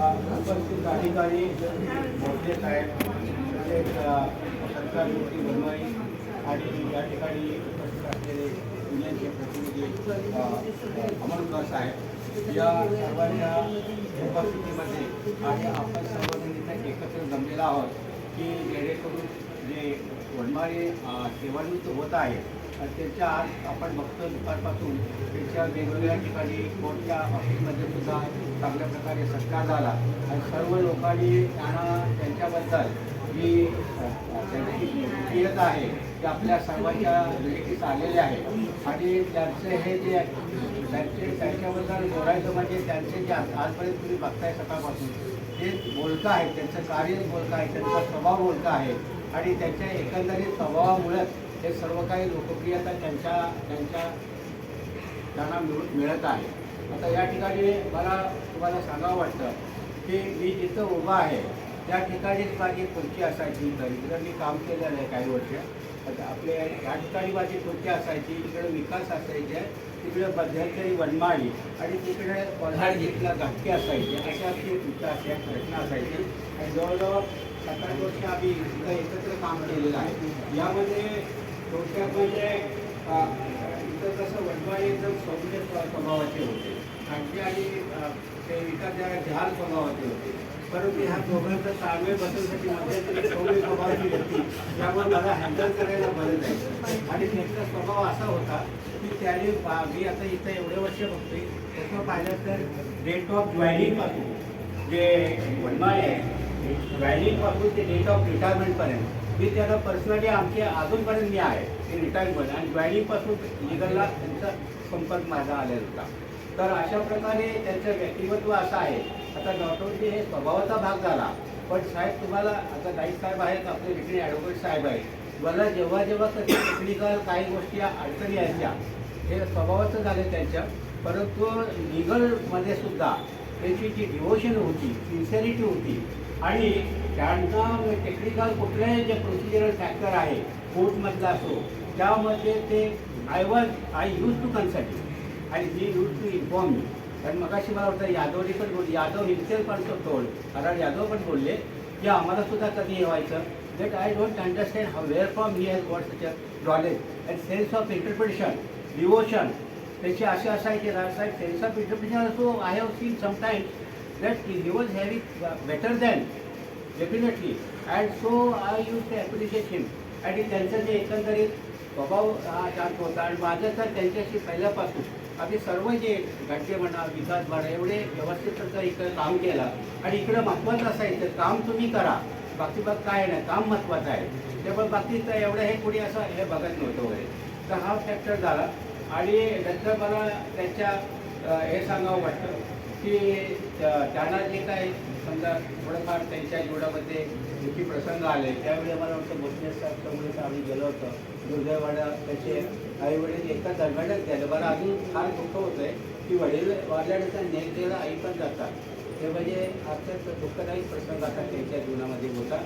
उपस्थित अधिकारी भोसले साहेब तसेच सरकार मूर्ती बनवाई आणि या ठिकाणी उपस्थित असलेले युनियनचे प्रतिनिधी अमोलकर साहेब या सर्वांच्या उपस्थितीमध्ये आणि आपण सर्वजण इथे एकत्र जमलेला आहोत की जेणेकरून जे वनमाळी सेवानिवृत्त होत आहे त्यांच्या आज आपण बघतो दुपारपासून त्यांच्या वेगवेगळ्या ठिकाणी कोर्टच्या ऑफिसमध्ये सुद्धा चांगल्या प्रकारे सत्कार झाला आणि सर्व लोकांनी त्यांच्याबद्दल जी त्यांची प्रियता आहे ते आपल्या सर्वांच्या निरीक्षेस आलेले आहे आणि त्यांचे हे जे त्यांच्याबद्दल बोलायचं म्हणजे त्यांचे जे आजपर्यंत तुम्ही बघताय सकाळपासून ते बोलकं आहे, त्यांचं कार्य बोलकं आहे, त्यांचा स्वभाव बोलका आहे आणि त्यांच्या एकंदरीत स्वभावामुळेच हे सर्व काही लोकप्रियता त्यांना मिळत आहे. आता या ठिकाणी मला तुम्हाला सांगावं वाटतं की मी जिथं उभा आहे त्या ठिकाणीच माझी खुर्ची असायची. इकडं मी काम केलेलं आहे काही वर्ष. आता आपल्या या ठिकाणी माझी खुर्ची असायची, इकडे विकास असायचे, तिकडे मध्यंतरी वनमाळी आणि तिकडे कोल्हाड जिल्हा घाटकी असायची. अशा आपली अशा रचना असायची आणि जवळजवळ 7-8 वर्ष आम्ही इथं एकत्र काम केलेलं आहे. यामध्ये थोडक्यात म्हणजे इथं कसं वनमाळी एकदम सौम्य स्वभावाचे होते, घाटकी आणि ते विकास जरा जहाल स्वभावाचे होते, परंतु ह्या दोघांचा ताळमेळ बसवण्यासाठी मध्यंतरी सौम्य स्वभावाची व्यक्ती त्यामुळे मला हँडल करायला बरं जायचं आणि त्यांचा स्वभाव असा होता की त्याने मी आता इथं एवढे वर्ष बघतोय तसं पाहिलं तर डेट ऑफ जॉईनिंगपासून जे वनमाळी आहे जॉईनिंगपासून ते डेट ऑफ रिटायरमेंटपर्यंत मी त्याला पर्सनली आमचे अजूनपर्यंत मी आहे ते रिटायरमेंट आणि जॉईनिंगपासून लिगलला त्यांचा संपर्क माझा आलेला होता. तर अशा प्रकारे त्यांचं व्यक्तिमत्व असं आहे. आता नॉट ओनली हे स्वभावाचा भाग झाला, पण साहेब तुम्हाला आता गाईड साहेब आहेत, आपले विक्री ॲडव्होकेट साहेब आहेत, मला जेव्हा जेव्हा कधी टेक्निकल काही गोष्टी अडचणी यायच्या हे स्वभावाचं झाले त्यांच्या, परंतु लिगलमध्ये सुद्धा त्यांची जी डिवोशन होती, सिन्सिअरिटी होती आणि त्यांना टेक्निकल कुठल्याही जे प्रोसिजरल फॅक्टर आहे कोर्टमधला असो त्यामध्ये ते आय यूज टू कन्सल्ट आणि ही यूज टू इन्फॉर्म मी. कारण मगाशी मला वाटतं यादवनी पण बोलले, यादव हिमसेल्फ पण टोल्ड, कारण यादव पण बोलले की आम्हाला सुद्धा कधी हे व्हायचं that I don't understand how where from he has got such a knowledge and sense of interpretation devotion त्याची असे असायचे साहेब. सेन्स ऑफ इंटरप्रिटेशन असो I have seen sometimes that he was having better than definitely and so I used to appreciate him आणि त्यांचं जे एकंदरीत स्वभाव हा शांत होता आणि माझं तर त्यांच्याशी पहिल्यापासून आम्ही सर्व जे घटके म्हणा विकास म्हणा एवढे व्यवस्थित इकडं काम केलं आणि इकडं महत्त्वाचं असायचं काम तुम्ही करा, बाकी बघ काय नाही, काम महत्त्वाचं आहे. त्यामुळे बाकीचं एवढं हे कोणी असं हे बघत नव्हतं वगैरे. तर हा फॅक्टर झाला आणि नंतर मला त्यांच्या हे सांगावं वाटतं की त्यांना जे काही समजा थोडंफार त्यांच्या जीवनामध्ये दुःखी प्रसंग आले त्यावेळी मला वाटतं भोसले साहेब त्यामुळे आम्ही गेलो होतो दुर्दैवाला त्याचे आई वडील एका दरम्यानच गेले. मला अजून फार दुःख होतं आहे की वडील वाढल्यानंतर नेकदेला आई पण जातात, ते म्हणजे अत्यंत दुःखदायी प्रसंग आता त्यांच्या जीवनामध्ये होता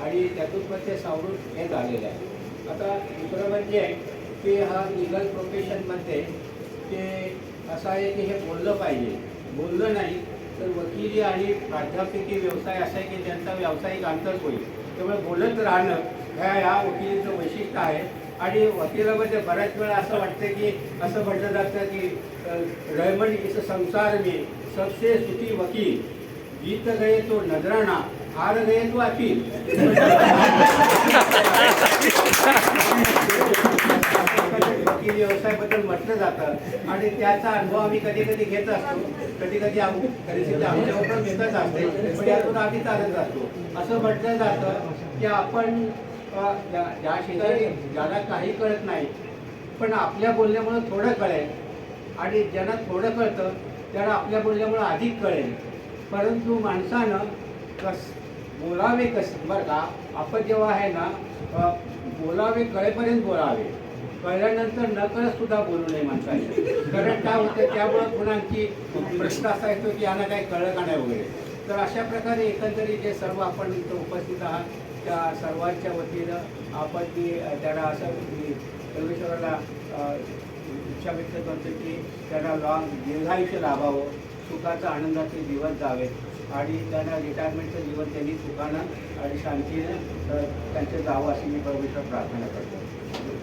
आणि त्यातून पण ते सावरून हे झालेलं आहे. आता दुसरं म्हणजे की हा लिगल प्रोफेशनमध्ये ते असं आहे की हे बोललं पाहिजे, बोललं नाही तर वकिली आणि प्राध्यापकीय व्यवसाय असा आहे की त्यांचा व्यावसायिक अंतर होईल. त्यामुळे बोलत राहणं ह्या वकिलीचं वैशिष्ट्य आहे आणि वकिलामध्ये बऱ्याच वेळा असं वाटतं की असं म्हटलं जातं की रहमन इस संसार में सबसे सुखी वकील, जीत गए तो नजराना, हार गए तो अपील. वकील व्यवसायाबद्दल म्हटलं जातं आणि त्याचा अनुभव आम्ही कधी कधी घेत असतो, कधी कधी परिस्थिती आमच्यावर पण घेतच असते, पण यातून आम्ही चालत असतो. असं म्हटलं जातं की आपण ज्या शेजारी ज्याला काही कळत नाही पण आपल्या बोलण्यामुळं थोडं कळेल आणि ज्यांना थोडं कळतं त्याला आपल्या बोलण्यामुळं अधिक कळेल. परंतु माणसानं बोलावे कसं बरं का, आपण जेव्हा आहे ना बोलावे कळेपर्यंत बोलावे, कळल्यानंतर न कळत सुद्धा बोलू नये माणसाने. कारण काय होतं त्यामुळं पुन्हा आणखी प्रश्न असा येतो की यांना काही कळलं का नाही वगैरे. तर अशा प्रकारे एकंदरीत जे सर्व आपण इथं उपस्थित आहात त्या सर्वांच्या वतीनं आपण ती त्याला असं परमेश्वराला इच्छा व्यक्त करतो की त्यांना दीर्घायुष्य लाभावं, सुखाचा आनंदाचे दिवस जावेत आणि त्यांना रिटायरमेंटचं जीवन त्यांनी सुखानं आणि शांतीने त्यांचे जावं अशी मी परमेश्वर प्रार्थना करतो.